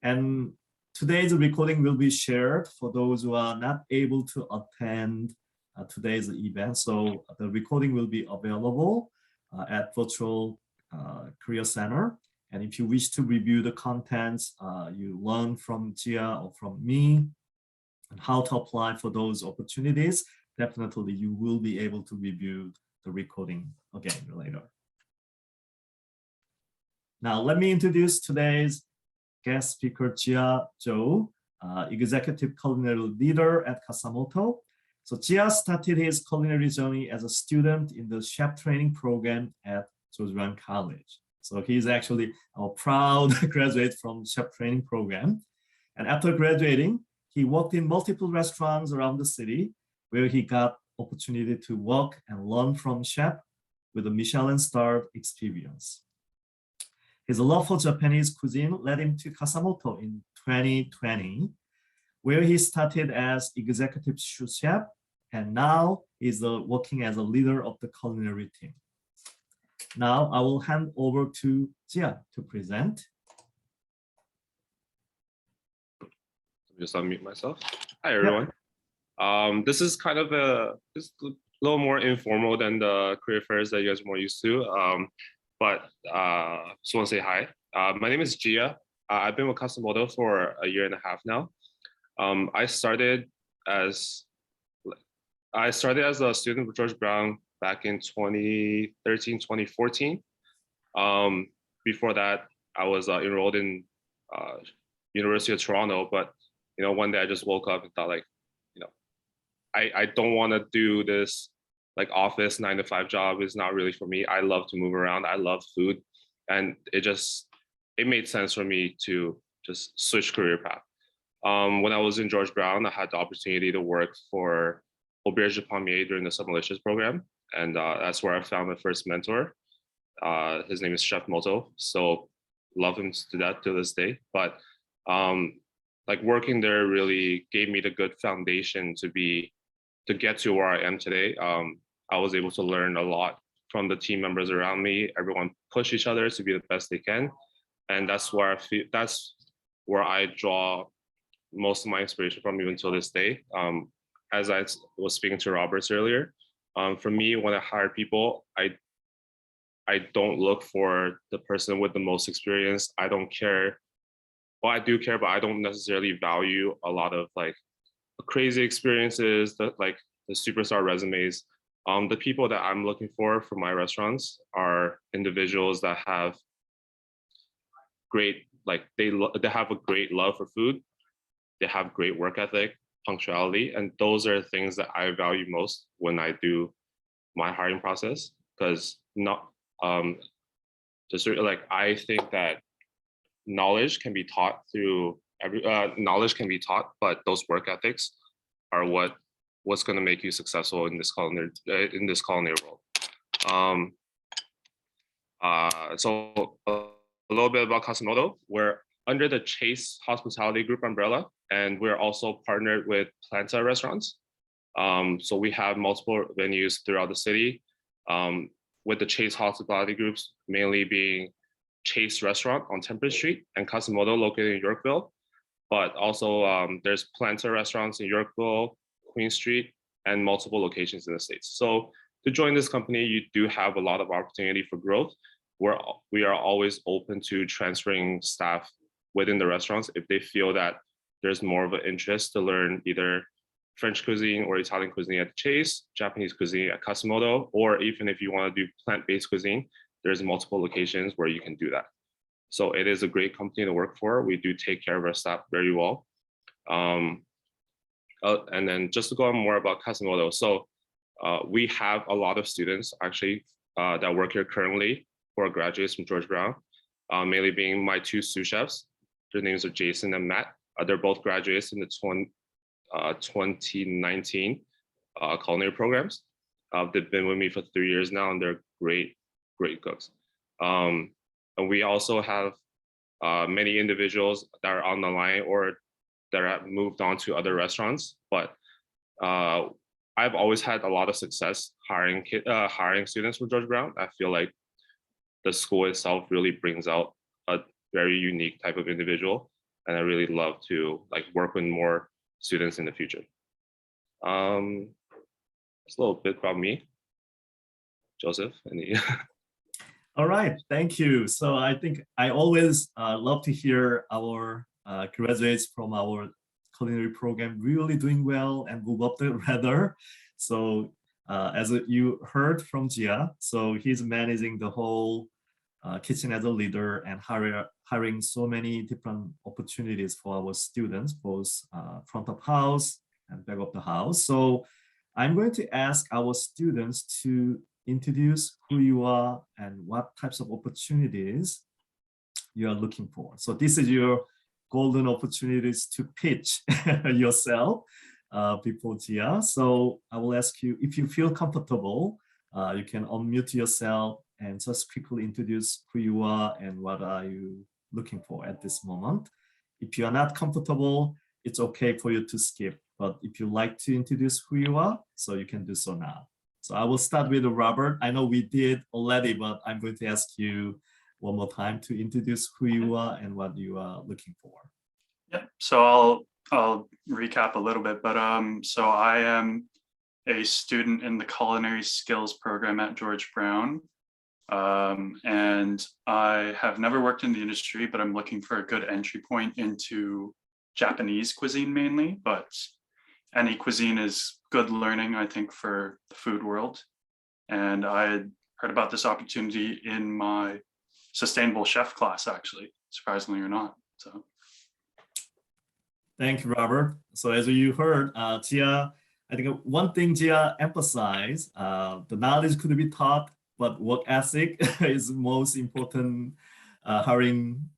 And today's recording will be shared for those who are not able to attend today's event. So the recording will be available at Virtual Career Center. And if you wish to review the contents you learn from Gia or from me, and how to apply for those opportunities, definitely you will be able to review the recording again later. Now, let me introduce today's guest speaker, Gia Zhou, Executive Culinary Leader at Kasa Moto. So Gia started his culinary journey as a student in the chef training program at George Brown College. So he's actually a proud graduate from chef training program. And after graduating, he worked in multiple restaurants around the city where he got opportunity to work and learn from chef with a Michelin-starred experience. His love for Japanese cuisine led him to Kasa Moto in 2020, where he started as executive sous chef, and now is working as a leader of the culinary team. Now I will hand over to Gia to present. Just unmute myself. Hi, everyone. This is kind of a little more informal than the career fairs that you guys are more used to. But just want to say hi. My name is Gia. I've been with Kasa Moto for a year and a half now. I started as a student with George Brown back in 2013, 2014. Before that, I was enrolled in University of Toronto, but one day I just woke up and thought, like, I don't want to do this like office 9-to-5 job. Is not really for me. I love to move around. I love food, and it made sense for me to just switch career path. When I was in George Brown, I had the opportunity to work for Auberge de Pommier during the Submalicious program, and that's where I found my first mentor. His name is Chef Moto. So love him to death to this day. But like working there really gave me the good foundation to get to where I am today. I was able to learn a lot from the team members around me. Everyone push each other to be the best they can. And that's where I draw most of my inspiration from even until this day. As I was speaking to Roberts earlier, for me, when I hire people, I don't look for the person with the most experience. I don't care. Well, I do care, but I don't necessarily value a lot of like crazy experiences, like the superstar resumes. The people that I'm looking for my restaurants are individuals that have great, like they have a great love for food. They have great work ethic, punctuality, and those are things that I value most when I do my hiring process. Because I think that knowledge can be taught but those work ethics are what's going to make you successful in this culinary role. So a little bit about Kasa Moto. We're under the Chase Hospitality Group umbrella, and we're also partnered with Planta Restaurants. So we have multiple venues throughout the city, with the Chase Hospitality Groups mainly being Chase Restaurant on Temperance Street and Kasa Moto located in Yorkville. But also there's Planta Restaurants in Yorkville, Queen Street, and multiple locations in the States. So to join this company, you do have a lot of opportunity for growth. We are always open to transferring staff within the restaurants if they feel that there's more of an interest to learn either French cuisine or Italian cuisine at Chase, Japanese cuisine at Kasa Moto, or even if you want to do plant-based cuisine, there's multiple locations where you can do that. So it is a great company to work for. We do take care of our staff very well. And then just to go on more about Kasa Moto. So we have a lot of students actually that work here currently who are graduates from George Brown, mainly being my two sous chefs. Their names are Jason and Matt. They're both graduates in the 2019 culinary programs. They've been with me for 3 years now, and they're great cooks. And we also have many individuals that are on the line or that have moved on to other restaurants. But I've always had a lot of success hiring students from George Brown. I feel like the school itself really brings out a very unique type of individual. and I really love to like work with more students in the future. It's a little bit about me, Joseph. Any All right, thank you. So I think I always love to hear our graduates from our culinary program really doing well and move up the ladder. So as you heard from Gia, so he's managing the whole kitchen as a leader and hiring so many different opportunities for our students, both front of house and back of the house. So I'm going to ask our students to introduce who you are and what types of opportunities you are looking for. So this is your golden opportunities to pitch yourself before Gia. So I will ask you, if you feel comfortable, you can unmute yourself and just quickly introduce who you are and what are you looking for at this moment. If you are not comfortable, it's okay for you to skip. But if you like to introduce who you are, so you can do so now. So I will start with Robert. I know we did already, but I'm going to ask you one more time to introduce who you are and what you are looking for. Yep. So I'll recap a little bit, but so I am a student in the culinary skills program at George Brown. And I have never worked in the industry, but I'm looking for a good entry point into Japanese cuisine mainly, but any cuisine is good learning, I think, for the food world. And I had heard about this opportunity in my sustainable chef class, actually, surprisingly or not. So thank you, Robert. So as you heard, Gia, I think one thing Gia emphasized, the knowledge could be taught, but work ethic is most important hiring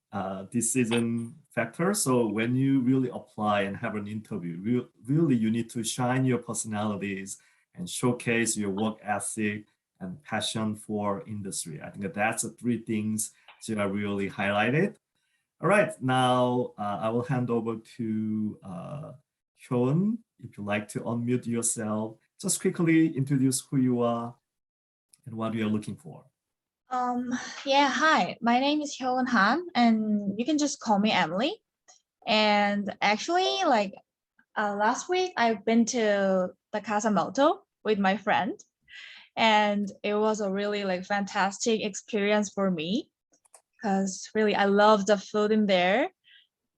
decision factor. So when you really apply and have an interview, really you need to shine your personalities and showcase your work ethic and passion for industry. I think that's the three things Gia really highlighted. All right, now I will hand over to Hyun. If you'd like to unmute yourself, just quickly introduce who you are and what you are looking for. Yeah, hi, my name is Hyun Han, and you can just call me Emily. And actually, like last week, I've been to the Kasa Moto with my friend, and it was a really like fantastic experience for me because really I love the food in there.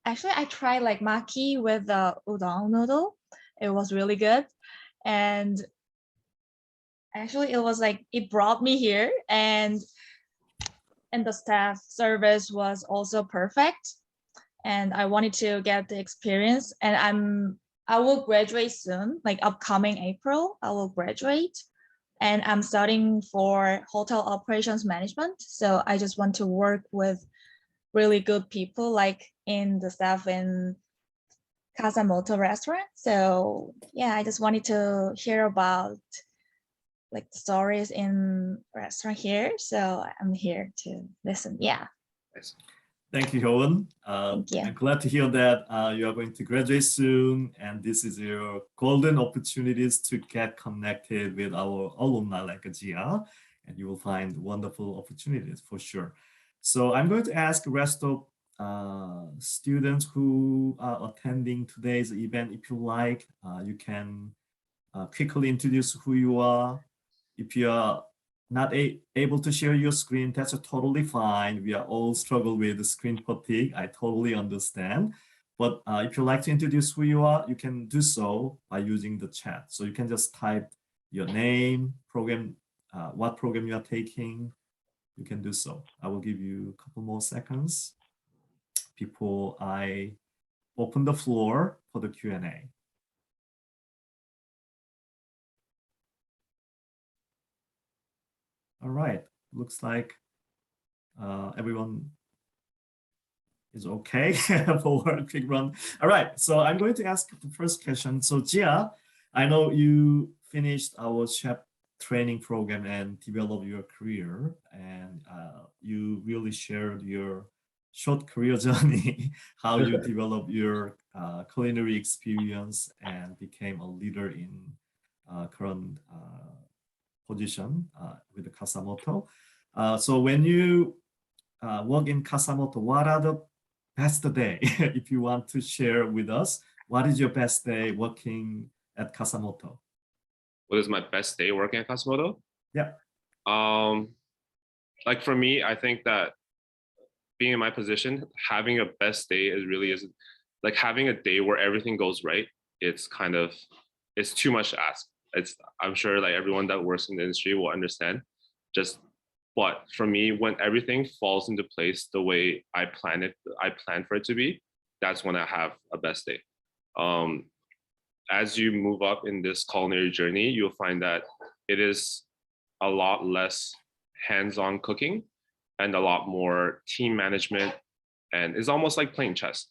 Actually, I tried like maki with the udon noodle. It was really good, and actually, it was like it brought me here, and the staff service was also perfect. And I wanted to get the experience, and I will graduate soon, like upcoming April, I will graduate. And I'm studying for hotel operations management. So I just want to work with really good people, like in the staff in Kasa Moto restaurant. So yeah, I just wanted to hear about like the stories in restaurant here. So I'm here to listen. Yeah. Nice. Thank you, Hyun. Thank you. I'm glad to hear that you are going to graduate soon, and this is your golden opportunities to get connected with our alumni like Gia, and you will find wonderful opportunities for sure. So I'm going to ask the rest of students who are attending today's event, if you like, you can quickly introduce who you are. If you are not able to share your screen, that's totally fine. We are all struggle with the screen fatigue. I totally understand. But if you like to introduce who you are, you can do so by using the chat. So you can just type your name, program, what program you are taking. You can do so. I will give you a couple more seconds before I open the floor for the Q&A. All right, looks like everyone is okay for a quick run. All right, so I'm going to ask the first question. So Gia, I know you finished our chef training program and developed your career, and you really shared your short career journey, how you developed your culinary experience and became a leader in current position with the Kasamoto. So when you work in Kasamoto, what are the best day. If you want to share with us, what is your best day working at Kasamoto? What is my best day working at Kasa? Yeah. Like for me, I think that being in my position, having a best day is like having a day where everything goes right. It's too much to ask. I'm sure like everyone that works in the industry will understand. But for me, when everything falls into place the way I plan for it to be, that's when I have a best day. As you move up in this culinary journey, you'll find that it is a lot less hands-on cooking and a lot more team management, and it's almost like playing chess.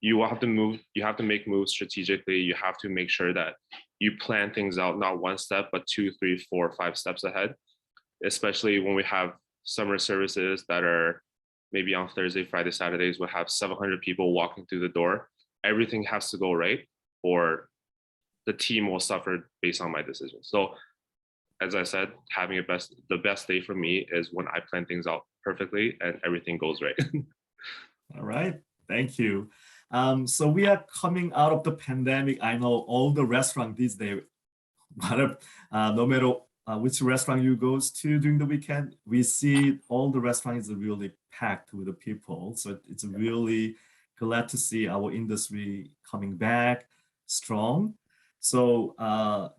You have to make moves strategically. You have to make sure that you plan things out, not one step, but 2, 3, 4, 5 steps ahead, especially when we have summer services that are maybe on Thursday, Friday, Saturdays, we'll have 700 people walking through the door. Everything has to go right, or the team will suffer based on my decision. So as I said, having the best day for me is when I plan things out perfectly and everything goes right. All right, thank you. So we are coming out of the pandemic. I know all the restaurants these days, no matter which restaurant you go to during the weekend, we see all the restaurants are really packed with the people. So it's really glad to see our industry coming back strong. So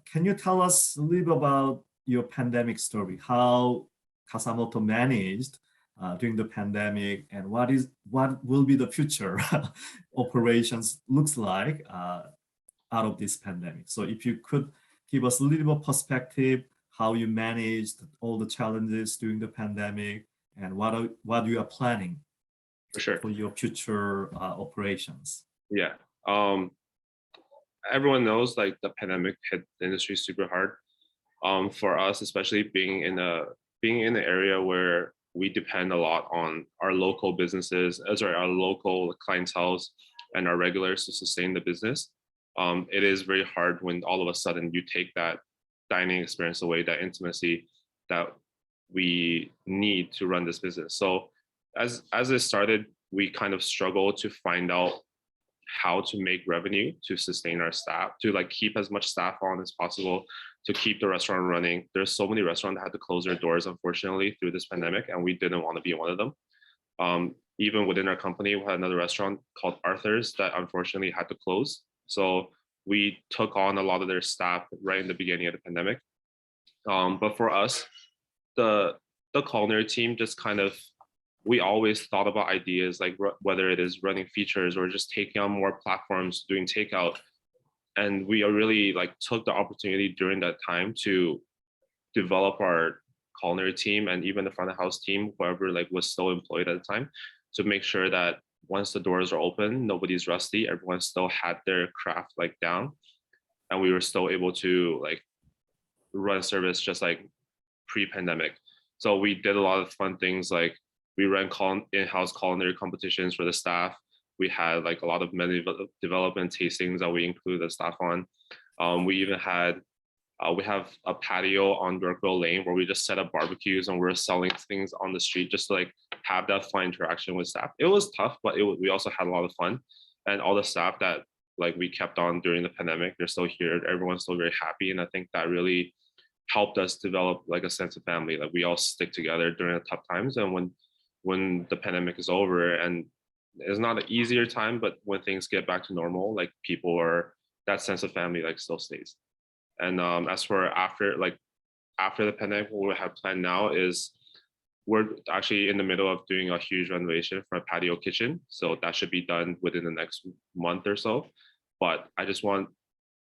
can you tell us a little bit about your pandemic story, how Kasamoto managed during the pandemic, and what will be the future operations looks like out of this pandemic? So if you could give us a little bit perspective, how you managed all the challenges during the pandemic, and what you are planning For sure. for your future operations. Yeah. Everyone knows like the pandemic hit the industry super hard. For us, especially being in an area where we depend a lot on our local businesses, our local clientele and our regulars to sustain the business. It is very hard when all of a sudden you take that dining experience away, that intimacy that we need to run this business. So as it started, we kind of struggled to find out how to make revenue to sustain our staff, to like keep as much staff on as possible, to keep the restaurant running. There's so many restaurants that had to close their doors, unfortunately, through this pandemic, and we didn't want to be one of them. Even within our company, we had another restaurant called Arthur's that unfortunately had to close. So we took on a lot of their staff right in the beginning of the pandemic. But for us, the culinary team just kind of, we always thought about ideas like whether it is running features or just taking on more platforms, doing takeout. And we really like took the opportunity during that time to develop our culinary team and even the front of house team, whoever like was still employed at the time, to make sure that once the doors are open, nobody's rusty, everyone still had their craft like down, and we were still able to like run service just like pre-pandemic. So we did a lot of fun things, like we ran in-house culinary competitions for the staff. We had like a lot of menu development tastings that we included the staff on. We even had, we have a patio on Yorkville Lane where we just set up barbecues and we're selling things on the street just to like have that fun interaction with staff. It was tough, but we also had a lot of fun. And all the staff that like we kept on during the pandemic, they're still here. Everyone's still very happy. And I think that really helped us develop like a sense of family. Like we all stick together during the tough times. And when the pandemic is over, and it's not an easier time, but when things get back to normal, like people are, that sense of family like still stays. And as for after the pandemic, what we have planned now is we're actually in the middle of doing a huge renovation for a patio kitchen. So that should be done within the next month or so. But I just want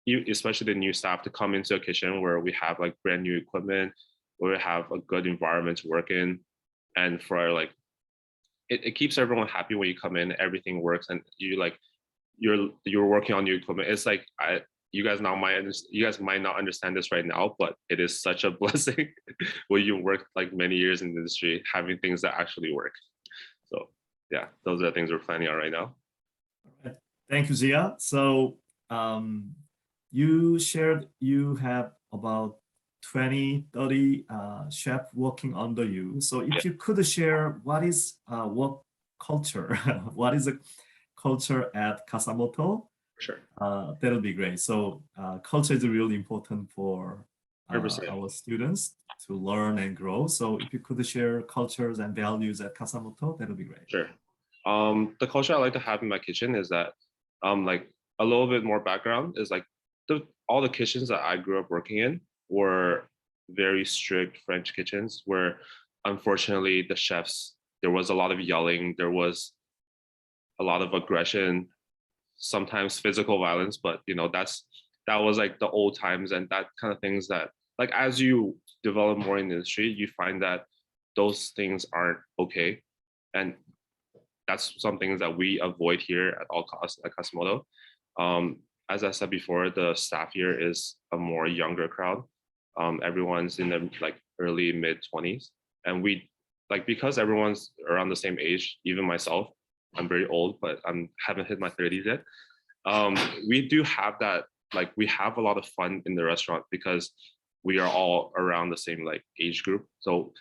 you, especially the new staff, to come into a kitchen where we have like brand new equipment, where we have a good environment to work in. And for like, it keeps everyone happy when you come in, everything works, and you're working on new equipment. It's like you guys might not understand this right now, but it is such a blessing when you work like many years in the industry, having things that actually work. So yeah, those are the things we're planning on right now. Thank you, Zia. So you shared you have about 20, 30 chefs working under you. So if you could share what culture. What is the culture at Kasamoto? Sure. That'll be great. So culture is really important for 100%. our students to learn and grow. So if you could share cultures and values at Kasamoto, that'll be great. Sure. The culture I like to have in my kitchen is that, like a little bit more background is like all the kitchens that I grew up working in were very strict French kitchens where unfortunately the chefs, there was a lot of yelling, there was a lot of aggression, sometimes physical violence, but that was like the old times and that kind of things that like as you develop more in the industry, you find that those things aren't okay. And that's some things that we avoid here at all costs at Kasimoto. As I said before, the staff here is a more younger crowd. Everyone's in the like early mid 20s, and we like because everyone's around the same age. Even myself, I'm very old, but I haven't hit my 30s yet. We do have that. Like we have a lot of fun in the restaurant because we are all around the same like age group. So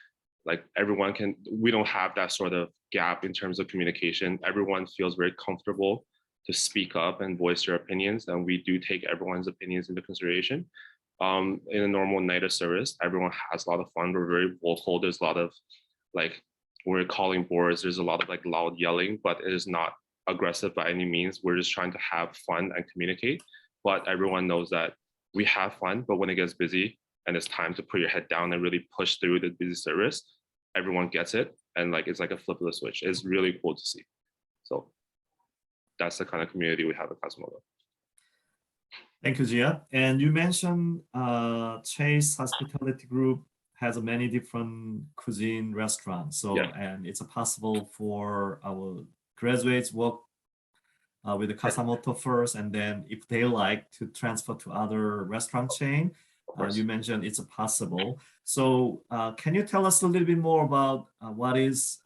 like everyone can. We don't have that sort of gap in terms of communication. Everyone feels very comfortable to speak up and voice their opinions, and we do take everyone's opinions into consideration. In a normal night of service, everyone has a lot of fun. We're very vocal. There's a lot of like we're calling boards. There's a lot of like loud yelling, but it is not aggressive by any means. We're just trying to have fun and communicate. But everyone knows that we have fun, but when it gets busy and it's time to put your head down and really push through the busy service, everyone gets it. And like it's like a flip of the switch. It's really cool to see. So that's the kind of community we have at Kasimoto. Thank you, Gia. And you mentioned Chase Hospitality Group has many different cuisine restaurants. So, Yeah. and it's possible for our graduates work with the Kasamoto first, and then if they like to transfer to other restaurant chain, you mentioned it's possible. So can you tell us a little bit more about what is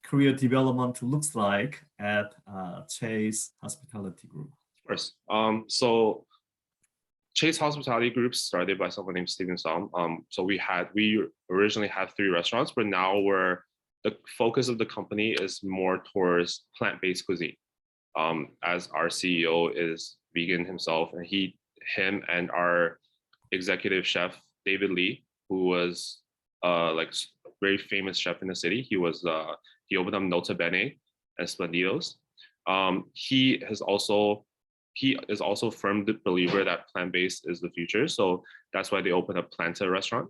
career development looks like at Chase Hospitality Group? Of course. So Chase Hospitality Group started by someone named Steven Song. So we originally had 3 restaurants, but now the focus of the company is more towards plant-based cuisine. As our CEO is vegan himself, and him and our executive chef David Lee, who was like very famous chef in the city. He opened up Nota Bene and Splendidos. He is also a firm believer that plant-based is the future. So that's why they opened a Planta restaurant.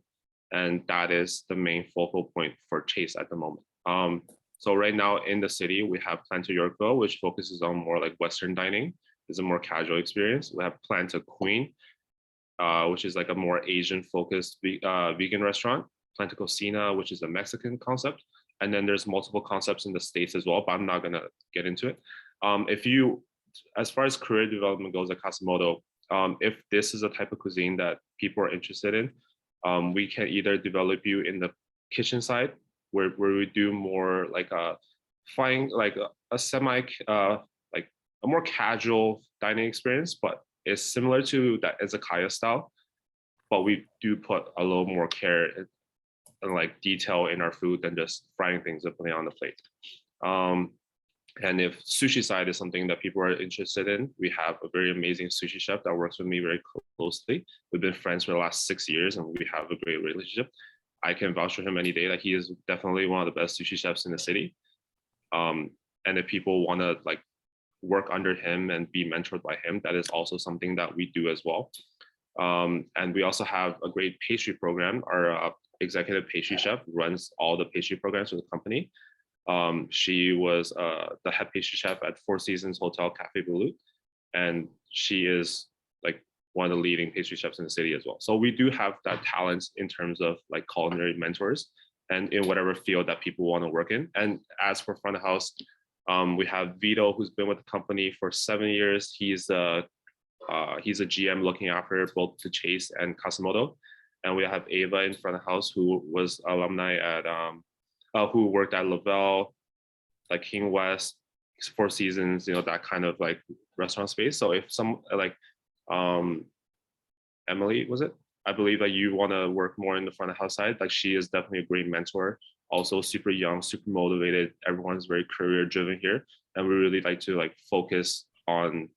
And that is the main focal point for Chase at the moment. So right now in the city, we have Planta Yorkville, which focuses on more like Western dining. It's a more casual experience. We have Planta Queen, which is like a more Asian-focused vegan restaurant. Planta Cocina, which is a Mexican concept. And then there's multiple concepts in the States as well, but I'm not gonna get into it. As far as career development goes at Kasimoto, if this is a type of cuisine that people are interested in, we can either develop you in the kitchen side, where we do more like a semi like a more casual dining experience, but it's similar to that izakaya style, but we do put a little more care and like detail in our food than just frying things and putting it on the plate. And if sushi side is something that people are interested in, we have a very amazing sushi chef that works with me very closely. We've been friends for the last 6 years and we have a great relationship. I can vouch for him any day. Like he is definitely one of the best sushi chefs in the city. And if people want to like work under him and be mentored by him, that is also something that we do as well. And we also have a great pastry program. Our executive pastry chef runs all the pastry programs for the company. She was the head pastry chef at Four Seasons Hotel Cafe Balut, and she is like one of the leading pastry chefs in the city as well. So we do have that talent in terms of like culinary mentors and in whatever field that people want to work in. And as for front of house, we have Vito, who's been with the company for 7 years. He's a GM looking after both the Chase and Kasimoto. And we have Ava in front of house, who was alumni at who worked at Lavelle, like King West, Four Seasons, that kind of like restaurant space. So if some like Emily, was it? I believe that you want to work more in the front of house side. Like she is definitely a great mentor also super young, super motivated. Everyone's very career driven here, and we really like to like focus on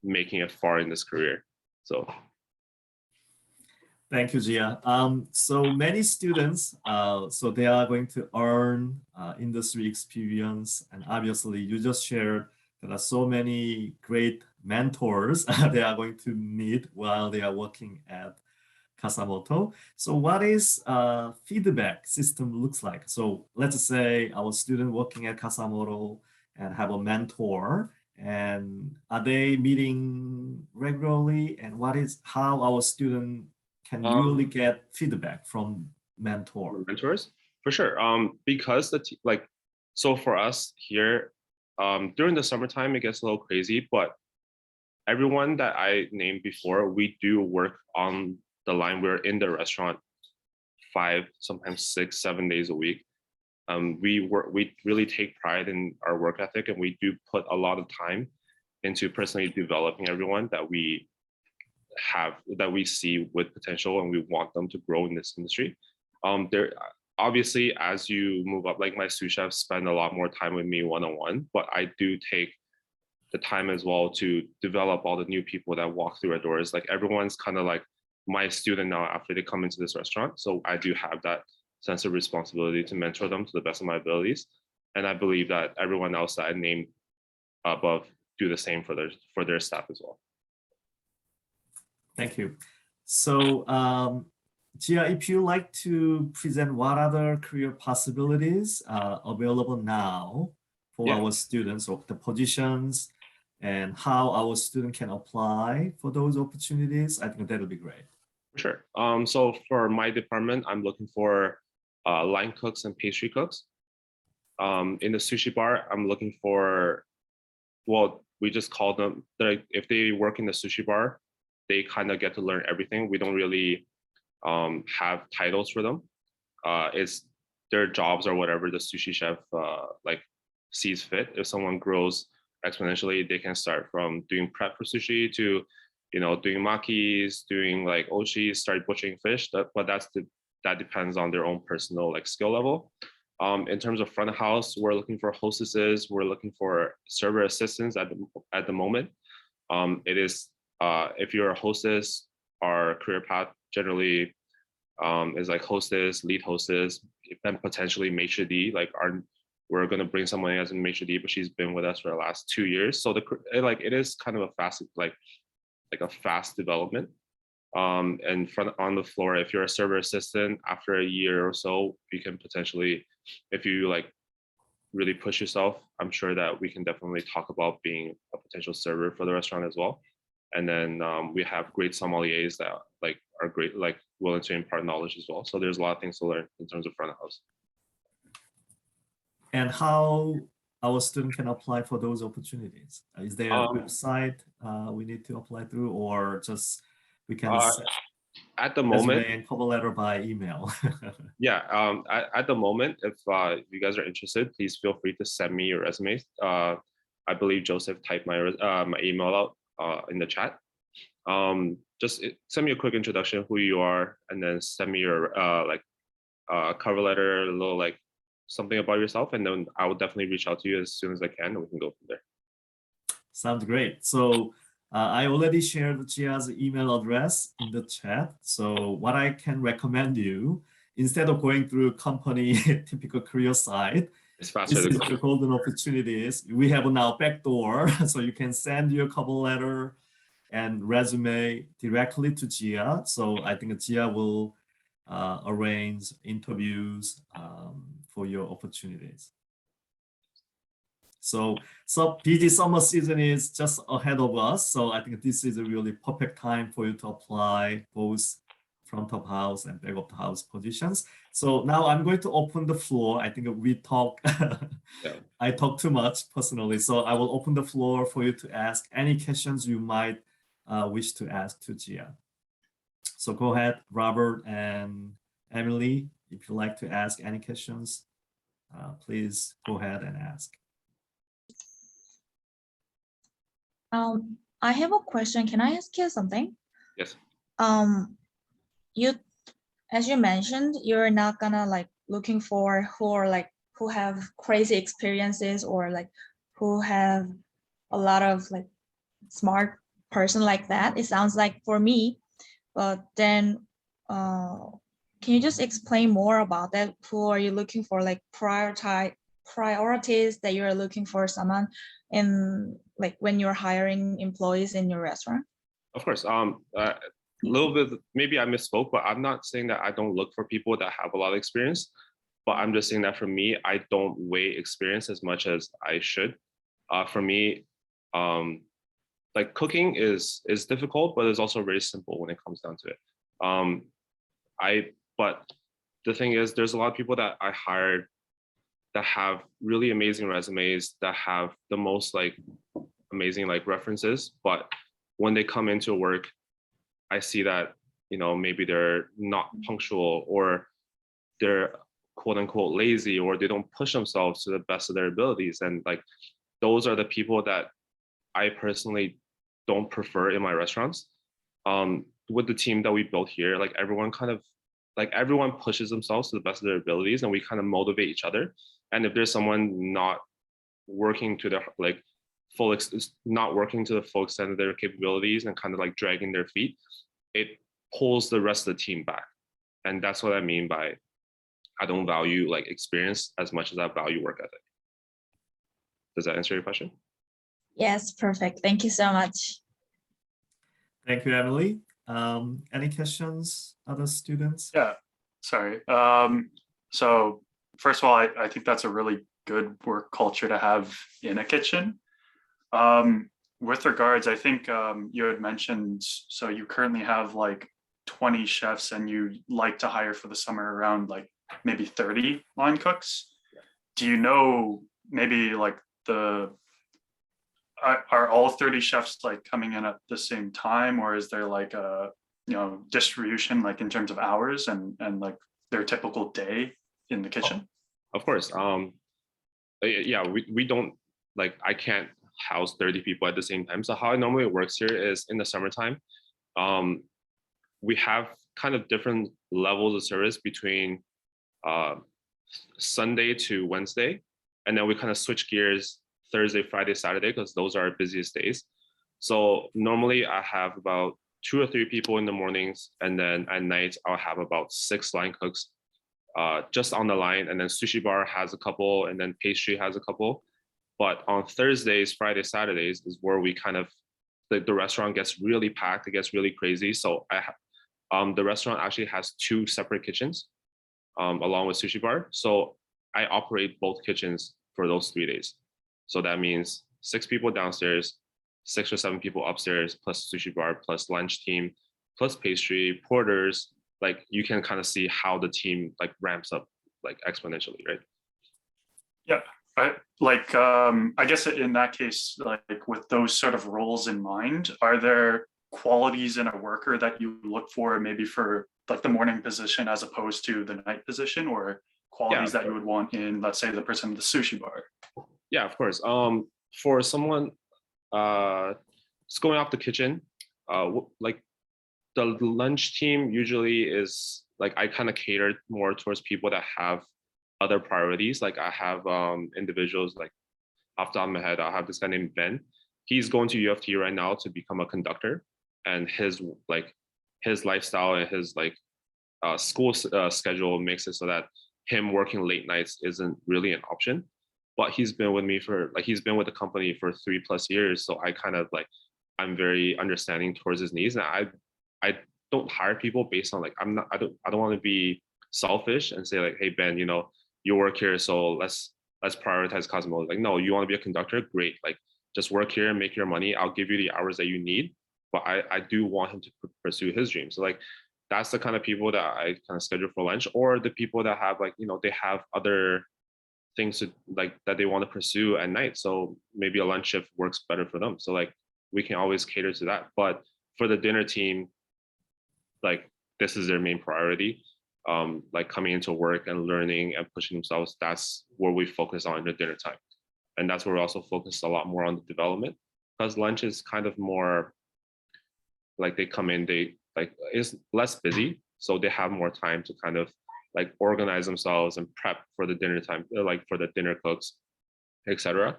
making it far in this career. So Thank you, Gia. So many students, so they are going to earn industry experience, and obviously you just shared there are so many great mentors they are going to meet while they are working at Kasamoto. So what is feedback system looks like? So let's say our student working at Kasamoto and have a mentor, and are they meeting regularly? And what is how our student can really get feedback from mentor? mentors for sure. Because like so for us here, during the summertime it gets a little crazy, but everyone that I named before, we do work on the line. We're in the restaurant 5, sometimes 6, 7 days a week. We really take pride in our work ethic, and we do put a lot of time into personally developing everyone that we see with potential, and we want them to grow in this industry. There obviously, as you move up, like my sous chefs spend a lot more time with me one-on-one, but I do take the time as well to develop all the new people that walk through our doors. Like everyone's kind of like my student now after they come into this restaurant. So I do have that sense of responsibility to mentor them to the best of my abilities. And I believe that everyone else that I named above do the same for their staff as well. Thank you. So Gia, if you like to present what other career possibilities are available now for our students, or the positions and how our student can apply for those opportunities, I think that would be great. Sure. So for my department, I'm looking for line cooks and pastry cooks. In the sushi bar, I'm looking for, well, we just call them, if they work in the sushi bar, they kind of get to learn everything. We don't really have titles for them. It's their jobs or whatever the sushi chef like sees fit. If someone grows exponentially, they can start from doing prep for sushi to, you know, doing makis, doing like oshis, start butchering fish. But that depends on their own personal like skill level. In terms of front of house, we're looking for hostesses. We're looking for server assistants at the moment. It is if you're a hostess, our career path generally is like hostess, lead hostess, and potentially maitre d'. Like we're gonna bring someone in as a maitre d', but she's been with us for the last 2 years. So it is kind of a fast like a fast development. And on the floor, if you're a server assistant, after a year or so, you can potentially, if you like really push yourself, I'm sure that we can definitely talk about being a potential server for the restaurant as well. And then we have great sommeliers that like are great, like willing to impart knowledge as well. So there's a lot of things to learn in terms of front of house. And how our student can apply for those opportunities? Is there a website we need to apply through, or just we can at the moment and cover letter by email? Yeah, at the moment, if you guys are interested, please feel free to send me your resumes. I believe Joseph typed my email out in the chat. Just send me a quick introduction of who you are, and then send me your cover letter, a little like something about yourself, and then I will definitely reach out to you as soon as I can, and we can go from there. Sounds great. So I already shared Gia's email address in the chat. So what I can recommend you, instead of going through company typical career site, it's faster. This is the golden opportunities. We have now backdoor, so you can send your cover letter and resume directly to Gia. So I think Gia will arrange interviews for your opportunities. So busy summer season is just ahead of us. So I think this is a really perfect time for you to apply both front of house and back of the house positions. So now I'm going to open the floor. I think we talk, I talk too much personally. So I will open the floor for you to ask any questions you might wish to ask to Gia. So go ahead, Robert and Emily, if you like to ask any questions, please go ahead and ask. I have a question. Can I ask you something? Yes. You, as you mentioned, you're not gonna like looking for who have crazy experiences or like who have a lot of like smart person like that. It sounds like for me, but then can you just explain more about that? Who are you looking for? Like priorities that you're looking for someone in like when you're hiring employees in your restaurant? Of course. A little bit, maybe I misspoke, but I'm not saying that I don't look for people that have a lot of experience, but I'm just saying that for me, I don't weigh experience as much as I should. For me, like cooking is difficult, but it's also very simple when it comes down to it. But the thing is, there's a lot of people that I hired that have really amazing resumes, that have the most like amazing like references, but when they come into work, I see that, you know, maybe they're not punctual, or they're quote unquote lazy, or they don't push themselves to the best of their abilities. And like, those are the people that I personally don't prefer in my restaurants. With the team that we built here, like everyone pushes themselves to the best of their abilities, and we kind of motivate each other. And if there's someone not working to their like not working to the full extent of their capabilities and kind of like dragging their feet, it pulls the rest of the team back. And that's what I mean by I don't value like experience as much as I value work ethic. Does that answer your question? Yes, perfect. Thank you so much. Thank you, Emily. Any questions, other students? Yeah, sorry. So first of all, I think that's a really good work culture to have in a kitchen. With regards, I think you had mentioned, so you currently have like 20 chefs and you like to hire for the summer around like maybe 30 line cooks. Do you know maybe like are all 30 chefs like coming in at the same time, or is there like a, you know, distribution like in terms of hours and like their typical day in the kitchen? Of course. Yeah, we don't like, I can't house 30 people at the same time. So how it normally works here is in the summertime, we have kind of different levels of service between Sunday to Wednesday. And then we kind of switch gears Thursday, Friday, Saturday, because those are our busiest days. So normally I have about 2 or 3 people in the mornings, and then at night I'll have about 6 line cooks just on the line. And then Sushi Bar has a couple, and then Pastry has a couple. But on Thursdays, Fridays, Saturdays is where we kind of, the restaurant gets really packed, it gets really crazy. So the restaurant actually has 2 separate kitchens along with Sushi Bar. So I operate both kitchens for those 3 days. So that means 6 people downstairs, 6 or 7 people upstairs, plus Sushi Bar, plus lunch team, plus pastry, porters. Like you can kind of see how the team like ramps up like exponentially, right? Yeah. I guess in that case, like with those sort of roles in mind, are there qualities in a worker that you look for maybe for like the morning position as opposed to the night position, or qualities that you would want in, let's say, the person at the Sushi Bar? Yeah, of course. For someone just going off the kitchen, like the lunch team usually is like, I kind of cater more towards people that have other priorities. Like I have individuals like off the top of my head, I have this guy named Ben. He's going to UFT right now to become a conductor, and his lifestyle and his like school schedule makes it so that him working late nights isn't really an option. But he's been with me for like, he's been with the company for 3+ years. So I kind of like, I'm very understanding towards his needs. And I don't hire people based on like, I don't want to be selfish and say like, hey Ben, you know, you work here, so let's prioritize Cosmo. Like, no, you want to be a conductor? Great. Like just work here and make your money. I'll give you the hours that you need. But I do want him to pursue his dreams. So like, that's the kind of people that I kind of schedule for lunch, or the people that have like, you know, they have other things to like that they want to pursue at night. So maybe a lunch shift works better for them. So like we can always cater to that. But for the dinner team, like this is their main priority. Like coming into work and learning and pushing themselves, that's where we focus on in the dinner time. And that's where we also focus a lot more on the development, because lunch is kind of more like they come in, they like is less busy. So they have more time to kind of like organize themselves and prep for the dinner time, like for the dinner cooks, etc.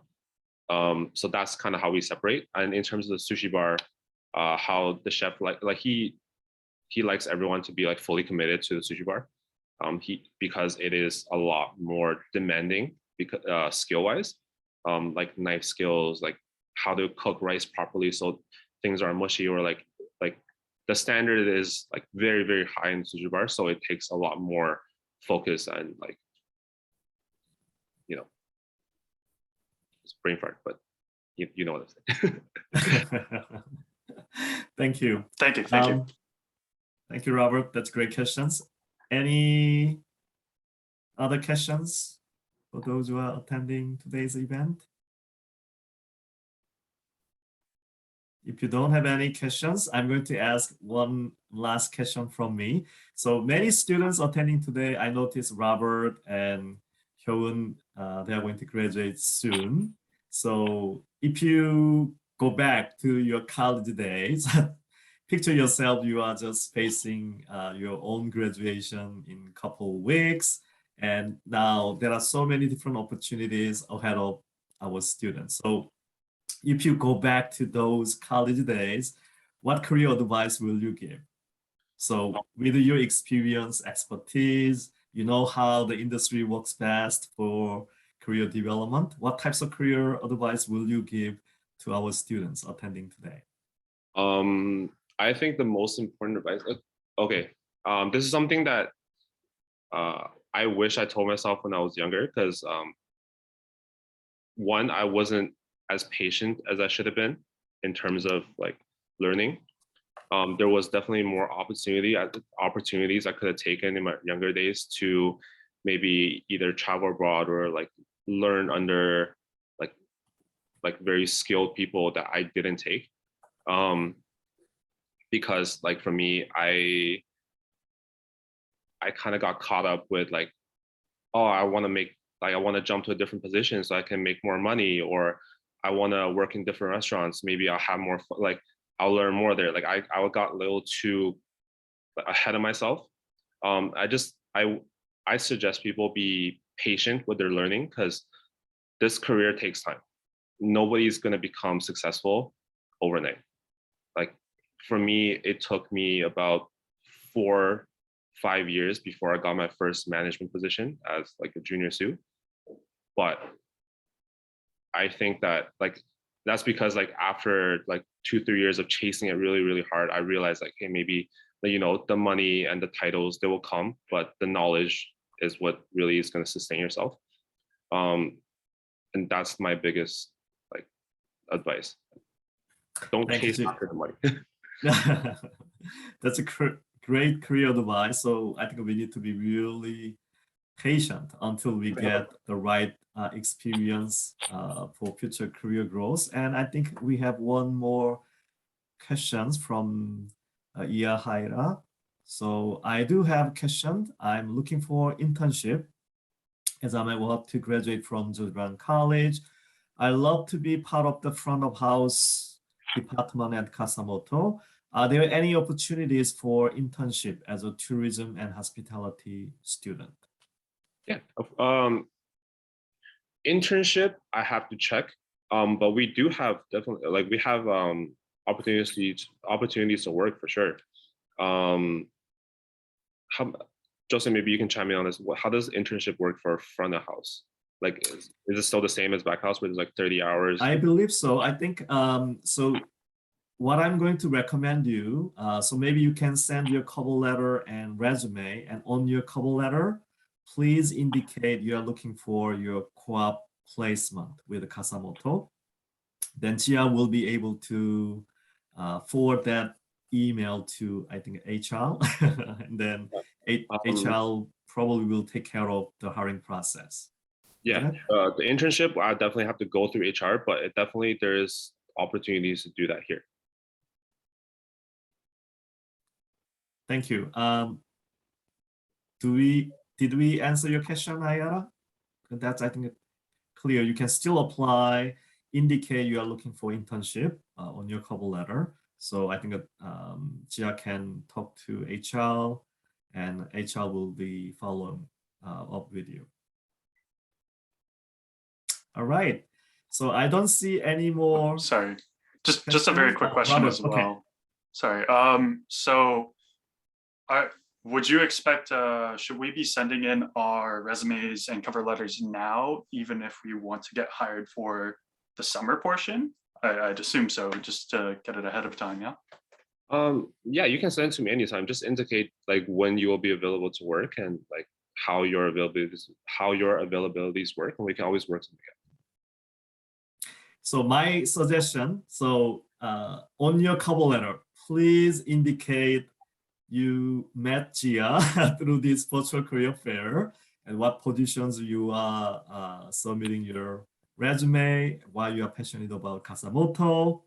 So that's kind of how we separate. And in terms of the sushi bar, how the chef like he likes everyone to be like fully committed to the sushi bar. Because it is a lot more demanding because skill wise, like knife skills, like how to cook rice properly so things aren't mushy, or like the standard is like very, very high in sushi bar. So it takes a lot more focus and like, you know, it's brain fart, but you know what I'm saying. Thank you. Thank you. Thank you. Thank you, Robert. That's great questions. Any other questions for those who are attending today's event? If you don't have any questions, I'm going to ask one last question from me. So many students attending today, I noticed Robert and Hyun, they are going to graduate soon. So if you go back to your college days, picture yourself, you are just facing your own graduation in a couple of weeks. And now there are so many different opportunities ahead of our students. So if you go back to those college days, what career advice will you give? So with your experience, expertise, you know how the industry works best for career development, what types of career advice will you give to our students attending today? I think the most important advice, okay, this is something that I wish I told myself when I was younger, because one, I wasn't as patient as I should have been in terms of like learning. There was definitely more opportunities I could have taken in my younger days to maybe either travel abroad or like learn under like very skilled people that I didn't take. Because like for me, I kind of got caught up with like, oh, I want to jump to a different position so I can make more money, or I want to work in different restaurants. Maybe I'll have more like I'll learn more there. Like I got a little too ahead of myself. I suggest people be patient with their learning, because this career takes time. Nobody's going to become successful overnight. Like for me, it took me about 4-5 years before I got my first management position as like a junior sous. But I think that like that's because like after like 2-3 years of chasing it really, really hard, I realized like, hey, maybe you know, the money and the titles, they will come, but the knowledge is what really is going to sustain yourself. And that's my biggest like advice. Don't chase after the money. That's a great career advice. So I think we need to be really patient until we get the right experience for future career growth. And I think we have one more questions from Ia Haira. So I do have a question. I'm looking for internship as I'm about to graduate from George Brown College. I love to be part of the front of house department at Kasa Moto. Are there any opportunities for internship as a tourism and hospitality student? Yeah. Internship, I have to check. But we do have definitely like we have opportunities to work for sure. Joseph, maybe you can chime in on this. How does internship work for front of house? Like, is it still the same as back house, where it's like 30 hours? I believe so. I think so. What I'm going to recommend you, so maybe you can send your cover letter and resume, and on your cover letter, please indicate you are looking for your co-op placement with Kasa Moto. Then Chia will be able to forward that email to, I think, HR, and then HR probably will take care of the hiring process. Yeah, the internship, I definitely have to go through HR, but it definitely there is opportunities to do that here. Thank you. Did we answer your question, Ayara? That's, I think, clear. You can still apply, indicate you are looking for internship on your cover letter. So I think that Jia can talk to HR and HR will be following up with you. All right. So I don't see any more. Sorry, just a very quick question Robert, as okay. well. Sorry. So would you expect, should we be sending in our resumes and cover letters now, even if we want to get hired for the summer portion? I'd assume so, just to get it ahead of time, yeah? Yeah, you can send it to me anytime. Just indicate like when you will be available to work and like how your availabilities work, and we can always work something out. So my suggestion, so on your cover letter, please indicate you met Gia through this virtual career fair and what positions you are submitting your resume, why you are passionate about Kasa Moto,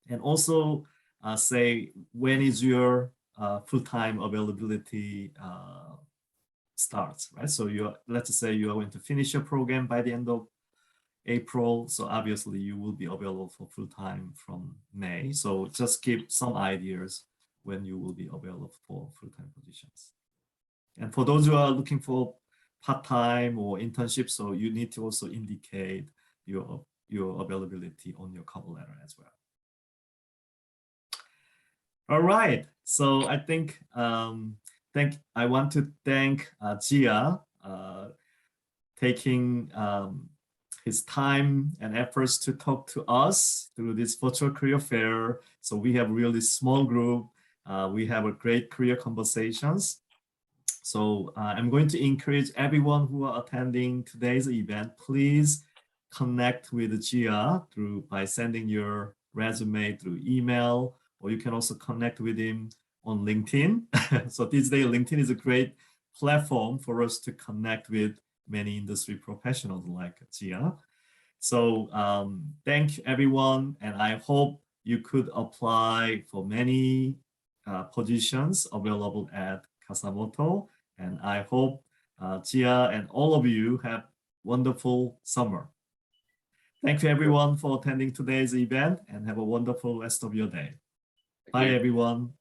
and also say when is your full-time availability starts, right? So let's say you are going to finish your program by the end of April. So obviously you will be available for full-time from May. So just give some ideas when you will be available for full-time positions. And for those who are looking for part-time or internship, so you need to also indicate your availability on your cover letter as well. All right, so I think I want to thank Gia taking his time and efforts to talk to us through this virtual career fair. So we have really small group. We have a great career conversations. So I'm going to encourage everyone who are attending today's event, please connect with Gia by sending your resume through email, or you can also connect with him on LinkedIn. So these days, LinkedIn is a great platform for us to connect with many industry professionals like Gia. So thank everyone, and I hope you could apply for many positions available at Kasa Moto, and I hope Gia and all of you have wonderful summer. Thank you everyone for attending today's event, and have a wonderful rest of your day. Bye everyone.